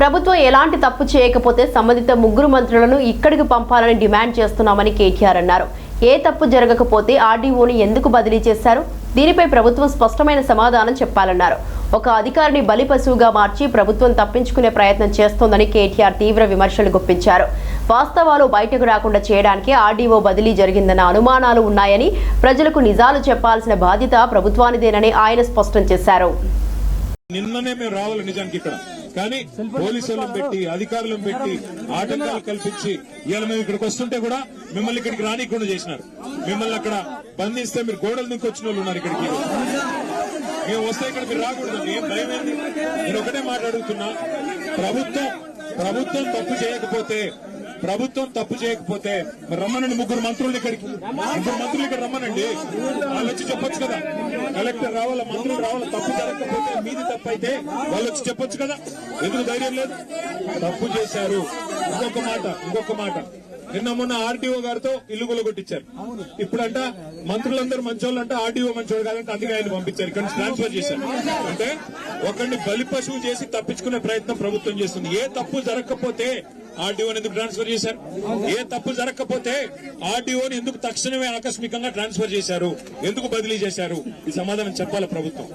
ప్రభుత్వం ఎలాంటి తప్పు చేయకపోతే సంబంధిత ముగ్గురు మంత్రులను ఇక్కడికి పంపాలని డిమాండ్ చేస్తున్నామని కేటీఆర్ అన్నారు. ఏ తప్పు జరగకపోతే ఆర్డీఓని ఎందుకు బదిలీ చేశారు? దీనిపై ప్రభుత్వం స్పష్టమైన సమాధానం చెప్పాలన్నారు. ఒక అధికారిని బలిపశువుగా మార్చి ప్రభుత్వం తప్పించుకునే ప్రయత్నం చేస్తోందని కేటీఆర్ తీవ్ర విమర్శలు గుప్పించారు. వాస్తవాలు బయటకు రాకుండా చేయడానికి ఆర్డీఓ బదిలీ జరిగిందన్న అనుమానాలు ఉన్నాయని, ప్రజలకు నిజాలు చెప్పాల్సిన బాధ్యత ప్రభుత్వానిదేనని ఆయన స్పష్టం చేశారు. నిన్ననే మేము రావాలి నిజానికి ఇక్కడ, కానీ పోలీసులను పెట్టి అధికారులను పెట్టి ఆటంకాలు కల్పించి ఇవాళ మేము ఇక్కడికి వస్తుంటే కూడా మిమ్మల్ని ఇక్కడికి రానికుండా చేసినారు. మిమ్మల్ని అక్కడ బంధిస్తే మీరు గోడలు దిక్కొచ్చిన వాళ్ళు ఉన్నారు. ఇక్కడికి మేము వస్తే ఇక్కడ మీరు రాకూడదు. ఏం భయం ఏంది? నేను ఒకటే మాట్లాడుతున్నా, ప్రభుత్వం తప్పు చేయకపోతే రమ్మనండి ముగ్గురు మంత్రులు ఇక్కడికి. ముగ్గురు మంత్రులు ఇక్కడ రమ్మనండి. వాళ్ళు వచ్చి చెప్పొచ్చు కదా, కలెక్టర్ రావాలా, మంత్రులు రావాలా. తప్పు జరగకపోతే మీది తప్పు అయితే వాళ్ళు వచ్చి చెప్పొచ్చు కదా. ఎందుకు ధైర్యం లేదు? తప్పు చేశారు. ఇంకొక మాట నిన్న మొన్న ఆర్డీఓ గారితో ఇల్లు కొలగొట్టించారు. ఇప్పుడంట మంత్రులందరూ మంచోళ్ళంట, ఆర్డీఓ మంచోళ్ళు కాదంటే అందుకే ఆయన పంపించారు, ఇక్కడ నుంచి ట్రాన్స్ఫర్ చేశారు. అంటే ఒకరిని బలి పశువు చేసి తప్పించుకునే ప్రయత్నం ప్రభుత్వం చేస్తుంది. ఏ తప్పు జరగకపోతే ఆర్డీఓని ఎందుకు ట్రాన్స్ఫర్ చేశారు? ఏ తప్పు జరగకపోతే ఆర్డీఓని ఎందుకు తక్షణమే ఆకస్మికంగా ట్రాన్స్ఫర్ చేశారు? ఎందుకు బదిలీ చేశారు? ఈ సమాధానం చెప్పాలి ప్రభుత్వం.